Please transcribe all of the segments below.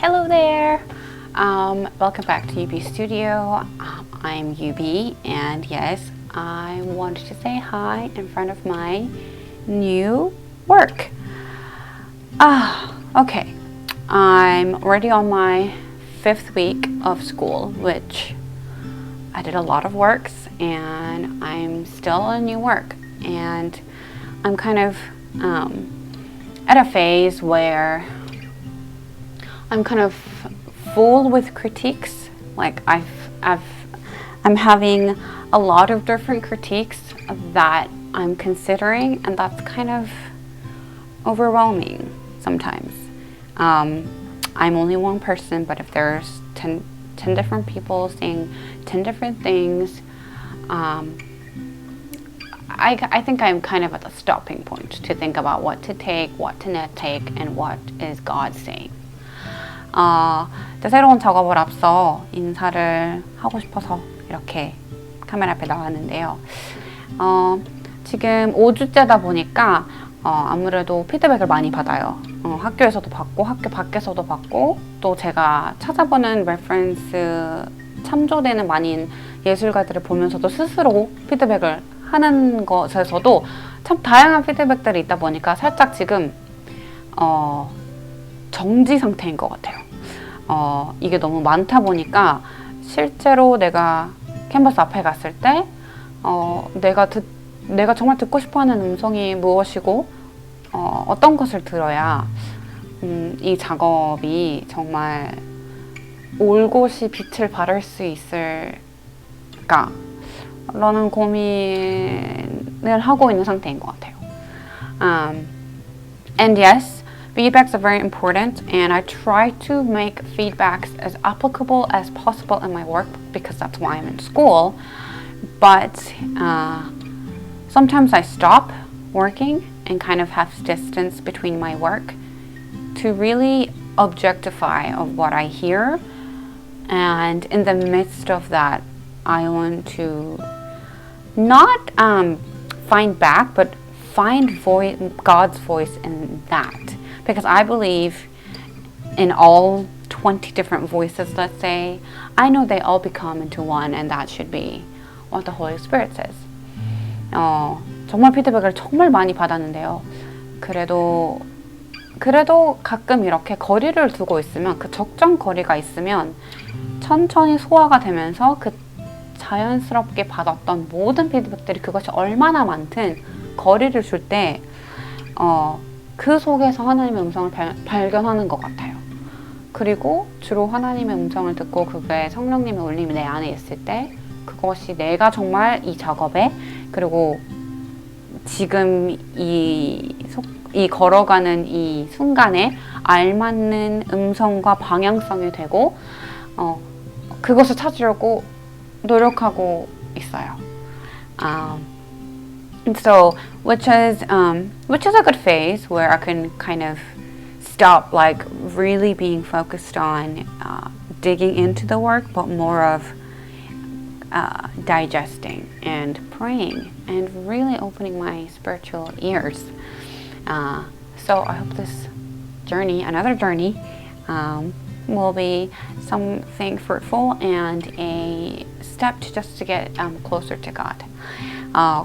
Hello there! Welcome back to yubistudio. I'm Yubi, and yes, I wanted to say hi in front of my new work. Okay. I'm already on my 5th week of school, which I did a lot of works, and I'm still in new work. And I'm kind of at a phase where I'm kind of full with critiques. Like I'm having a lot of different critiques that I'm considering, and that's kind of overwhelming sometimes. I'm only one person, but if there's 10 different people saying 10 different things, I think I'm kind of at the stopping point to think about what to take, what to not take, and what is God saying. 새로운 작업을 앞서 인사를 하고 싶어서 이렇게 카메라 앞에 나왔는데요. 지금 5주째다 보니까 아무래도 피드백을 많이 받아요. 학교에서도 받고 학교 밖에서도 받고 또 제가 찾아보는 레퍼런스 참조되는 많은 예술가들을 보면서도 스스로 피드백을 하는 것에서도 참 다양한 피드백들이 있다 보니까 살짝 지금 정지 상태인 것 같아요. 이게 너무 많다 보니까 실제로 내가 캔버스 앞에 갔을 때 내가 정말 듣고 싶어하는 음성이 무엇이고 어떤 것을 들어야 이 작업이 정말 올곧이 빛을 발할 수 있을까 라는 고민을 하고 있는 상태인 것 같아요. And yes, feedbacks are very important, and I try to make feedbacks as applicable as possible in my work because that's why I'm in school. But sometimes I stop working and kind of have distance between my work to really objectify of what I hear. And in the midst of that, I want to not find back, but find God's voice in that. Because I believe in all 20 different voices, let's say, I know they all become into one, and that should be what the Holy Spirit says. 정말 피드백을 정말 많이 받았는데요. 그래도 가끔 이렇게 거리를 두고 있으면, 그 적정 거리가 있으면 천천히 소화가 되면서 그 자연스럽게 받았던 모든 피드백들이 그것이 얼마나 많든 거리를 줄 때 그 속에서 하나님의 음성을 발견하는 것 같아요. 그리고 주로 하나님의 음성을 듣고 그게 성령님의 울림이 내 안에 있을 때 그것이 내가 정말 이 작업에, 그리고 지금 이 걸어가는 이 순간에 알맞는 음성과 방향성이 되고 그것을 찾으려고 노력하고 있어요. And so, which is a good phase where I can kind of stop like really being focused on digging into the work, but more of digesting and praying and really opening my spiritual ears. So I hope this journey, another journey, will be something fruitful and a step to get closer to God.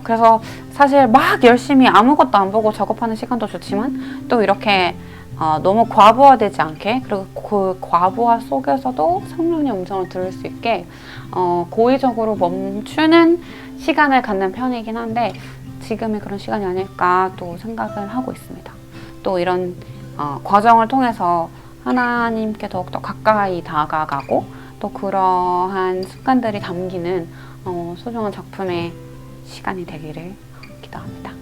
그래서 사실 막 열심히 아무것도 안 보고 작업하는 시간도 좋지만 또 이렇게 너무 과부하되지 않게, 그리고 그 과부하 속에서도 성령의 음성을 들을 수 있게 고의적으로 멈추는 시간을 갖는 편이긴 한데 지금이 그런 시간이 아닐까 또 생각을 하고 있습니다. 또 이런 과정을 통해서 하나님께 더욱더 가까이 다가가고 또 그러한 순간들이 담기는 소중한 작품의 시간이 되기를 기도합니다.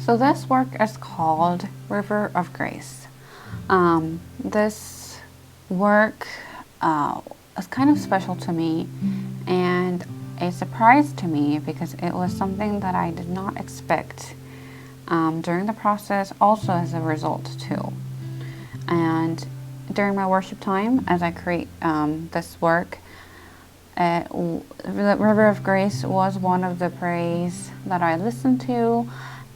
So this work is called River of Grace. This work is kind of special to me and a surprise to me because it was something that I did not expect during the process, also as a result too. And during my worship time, as I create this work, the River of Grace was one of the praise that I listened to.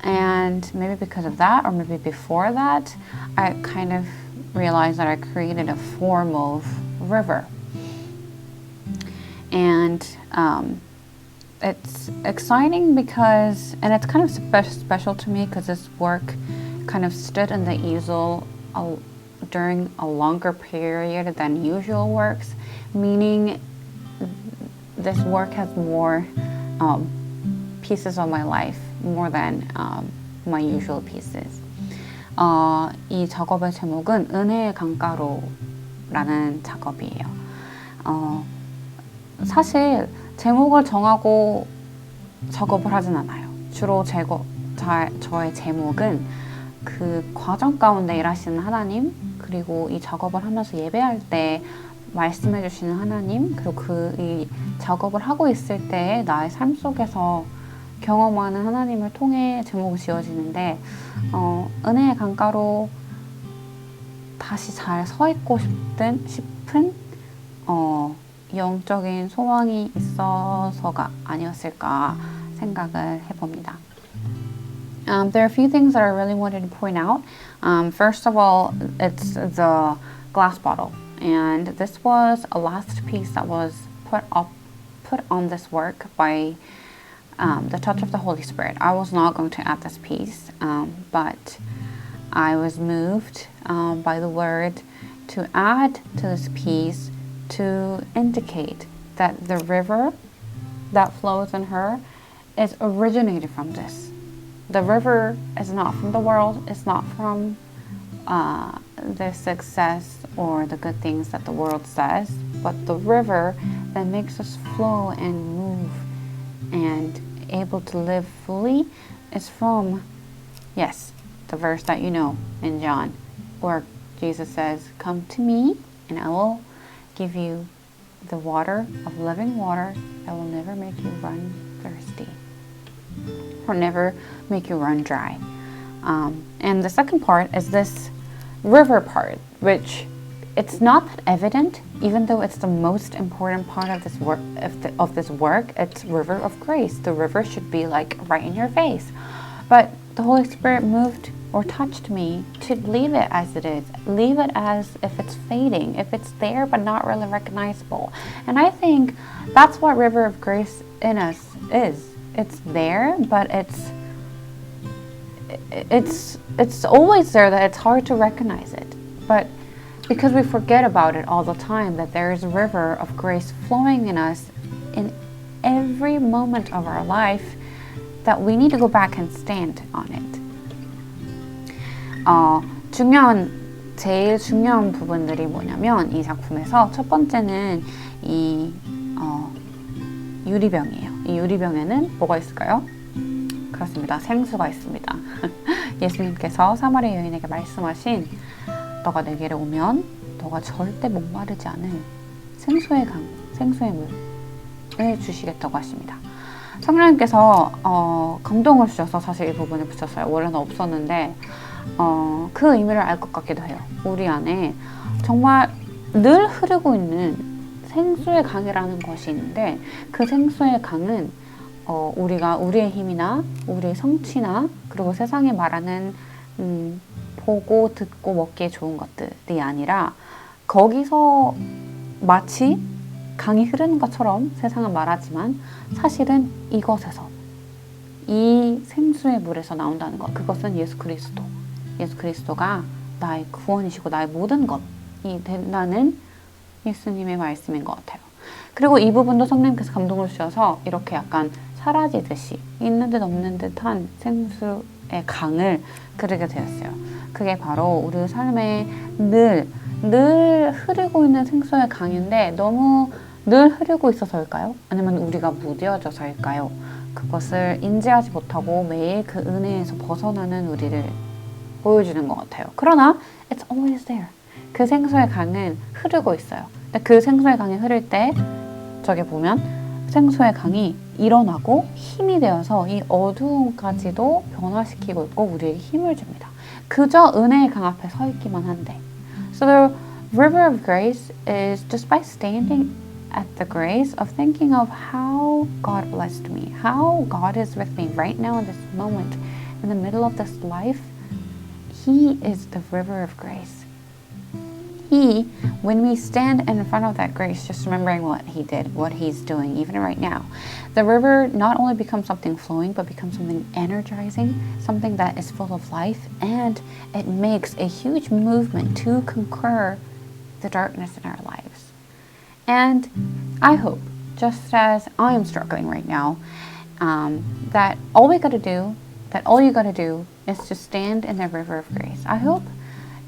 And maybe because of that, or maybe before that, I kind of realized that I created a form of river. And it's exciting because, and it's kind of special to me because this work kind of stood in the easel during a longer period than usual works, meaning this work has more pieces of my life, more than my usual pieces. 이 작업의 제목은 은혜의 강가로라는 작업이에요. 사실 제목을 정하고 작업을 하진 않아요. 주로 저의 제목은 그 과정 가운데 일하시는 하나님, 그리고 이 작업을 하면서 예배할 때 말씀해 주시는 하나님, 그리고 이 작업을 하고 있을 때 나의 삶 속에서 경험하는 하나님을 통해 제목이 지어지는데, 은혜의 강가로 다시 잘 서 있고 싶은 영적인 소망이 있어서가 아니었을까 생각을 해봅니다. There are a few things that I really wanted to point out. First of all, it's the glass bottle, and this was a last piece that was put on this work by the touch of the Holy Spirit. I was not going to add this piece, but I was moved by the word to add to this piece to indicate that the river that flows in her is originated from this. The river is not from the world, it's not from the success or the good things that the world says, but the river that makes us flow and move and able to live fully is from, yes, the verse that you know in John, where Jesus says, "Come to me and I will give you the water of living water that will never make you run thirsty or never make you run dry. And the second part is this river part, which it's not that evident, even though it's the most important part of this work. It's river of grace. The river should be like right in your face, but the Holy Spirit moved or touched me to leave it as it is, leave it as if it's fading, if it's there but not really recognizable. And I think that's what river of grace in us is. It's there, but it's always there, that it's hard to recognize it. But because we forget about it all the time, that there is a river of grace flowing in us in every moment of our life, that we need to go back and stand on it. 제일 중요한 부분들이 뭐냐면 이 작품에서 첫 번째는 이 유리병이에요. 이 유리병에는 뭐가 있을까요? 그렇습니다. 생수가 있습니다. 예수님께서 사마리아 여인에게 말씀하신 너가 내게로 오면 너가 절대 목마르지 않을 생수의 강, 생수의 물을 주시겠다고 하십니다. 성령님께서 감동을 주셔서 사실 이 부분을 붙였어요. 원래는 없었는데 그 의미를 알 것 같기도 해요. 우리 안에 정말 늘 흐르고 있는 생수의 강이라는 것이 있는데, 그 생수의 강은 우리가 우리의 힘이나 우리의 성취나 그리고 세상에 말하는 보고 듣고 먹기에 좋은 것들이 아니라, 거기서 마치 강이 흐르는 것처럼 세상은 말하지만 사실은 이것에서, 이 생수의 물에서 나온다는 것, 그것은 예수 그리스도가 나의 구원이시고 나의 모든 것이 된다는 예수님의 말씀인 것 같아요. 그리고 이 부분도 성령님께서 감동을 주셔서 이렇게 약간 사라지듯이 있는 듯 없는 듯한 생수의 강을 그리게 되었어요. 그게 바로 우리 삶에 늘 흐르고 있는 생수의 강인데, 너무 늘 흐르고 있어서일까요? 아니면 우리가 무뎌져서일까요? 그것을 인지하지 못하고 매일 그 은혜에서 벗어나는 우리를 보여주는 것 같아요. 그러나 it's always there. 그 생수의 강은 흐르고 있어요. 근데 그 생수의 강이 흐를 때 저기 보면 생수의 강이 일어나고 힘이 되어서 이 어두움까지도 변화시키고 있고 우리에게 힘을 줍니다. 그저 은혜의 강 앞에 서 있기만 한데. So the river of grace is just by standing at the grace of thinking of how God blessed me, how God is with me right now in this moment, in the middle of this life. He is the river of grace. When we stand in front of that grace, just remembering what He did, what He's doing, even right now, the river not only becomes something flowing, but becomes something energizing, something that is full of life, and it makes a huge movement to conquer the darkness in our lives. And I hope, just as I am struggling right now, that all you gotta do is to stand in the river of grace. I hope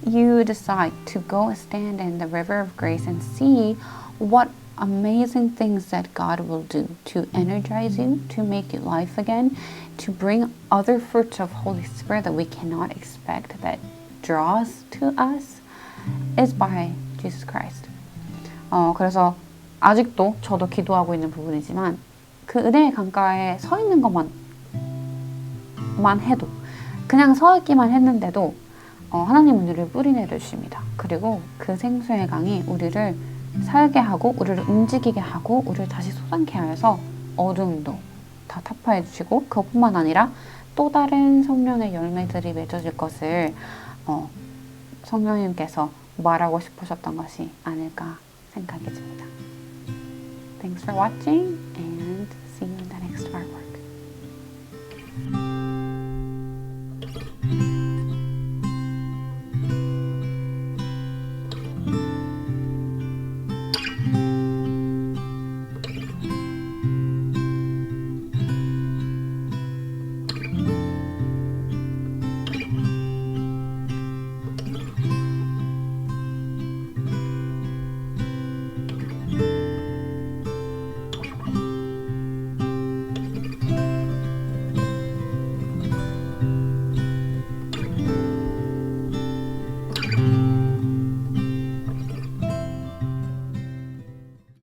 you decide to go stand in the river of grace and see what amazing things that God will do to energize you, to make you life again, to bring other fruits of Holy Spirit that we cannot expect, that draws to us, is by Jesus Christ. 그래서 아직도 저도 기도하고 있는 부분이지만 그 은혜의 강가에 서 있는 것만 해도, 그냥 서 있기만 했는데도 하나님은 우리를 뿌리내려 주십니다. 그리고 그 생수의 강이 우리를 살게 하고 우리를 움직이게 하고 우리를 다시 솟아나게 하여서 어둠도 다 타파해 주시고, 그것뿐만 아니라 또 다른 성령의 열매들이 맺어질 것을 성령님께서 말하고 싶으셨던 것이 아닐까 생각이 듭니다. Thanks for watching and see you in the next artwork.